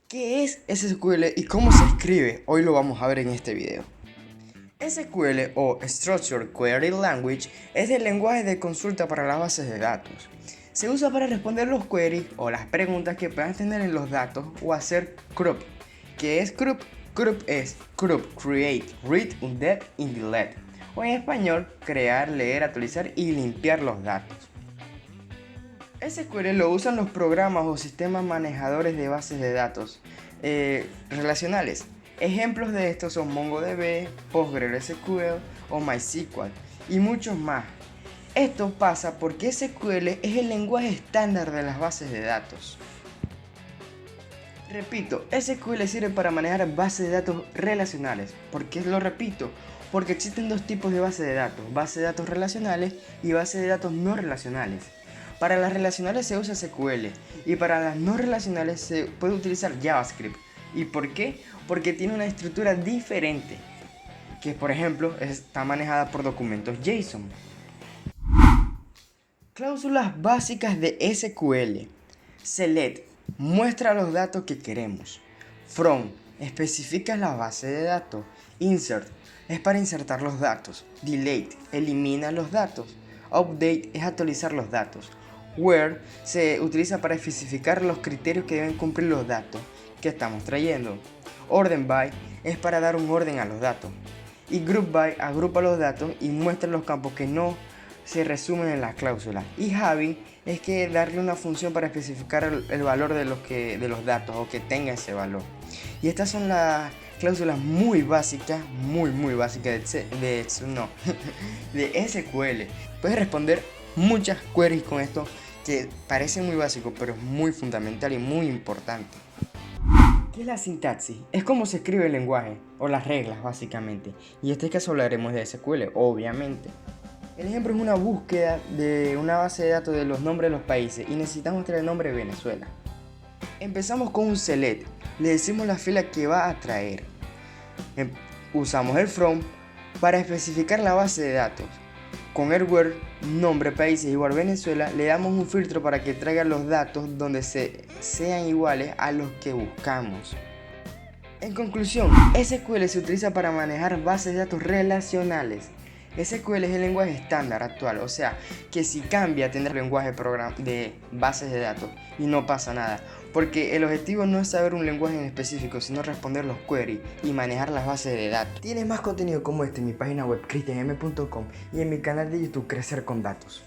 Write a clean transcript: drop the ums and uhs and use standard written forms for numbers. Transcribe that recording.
¿Qué es SQL y cómo se escribe? Hoy lo vamos a ver en este video. SQL o Structured Query Language es el lenguaje de consulta para las bases de datos. Se usa para responder los queries o las preguntas que puedan tener en los datos o hacer CRUD. ¿Qué es CRUD? CRUD es CRUD, Create, Read, Update y Delete. O en español, crear, leer, actualizar y limpiar los datos. SQL lo usan los programas o sistemas manejadores de bases de datos relacionales. Ejemplos de estos son MongoDB, PostgreSQL o MySQL y muchos más. Esto pasa porque SQL es el lenguaje estándar de las bases de datos. Repito, SQL sirve para manejar bases de datos relacionales. ¿Por qué lo repito? Porque existen dos tipos de bases de datos relacionales y bases de datos no relacionales. Para las relacionales se usa SQL y para las no relacionales se puede utilizar JavaScript. ¿Y por qué? Porque tiene una estructura diferente, que por ejemplo está manejada por documentos JSON. Cláusulas básicas de SQL. Select muestra los datos que queremos. From especifica la base de datos. Insert es para insertar los datos. Delete elimina los datos. Update es actualizar los datos. Where se utiliza para especificar los criterios que deben cumplir los datos que estamos trayendo. Order by es para dar un orden a los datos. Y group by agrupa los datos y muestra los campos que no se resumen en las cláusulas. Y Javi es que darle una función para especificar el valor de los datos o que tenga ese valor. Y estas son las cláusulas muy básicas de SQL. Puedes responder muchas queries con esto que parece muy básico, pero es muy fundamental y muy importante. ¿Qué es la sintaxis? Es cómo se escribe el lenguaje, o las reglas básicamente. Y en este caso hablaremos de SQL, obviamente. El ejemplo es una búsqueda de una base de datos de los nombres de los países y necesitamos traer el nombre de Venezuela. Empezamos con un select, le decimos la fila que va a traer. Usamos el from para especificar la base de datos. Con el where, nombre, países igual Venezuela, le damos un filtro para que traiga los datos donde sean iguales a los que buscamos. En conclusión, SQL se utiliza para manejar bases de datos relacionales. SQL es el lenguaje estándar actual, o sea, que si cambia tendrá el lenguaje de bases de datos y no pasa nada, porque el objetivo no es saber un lenguaje en específico, sino responder los queries y manejar las bases de datos. Tienes más contenido como este en mi página web cristianm.com y en mi canal de YouTube Crecer con Datos.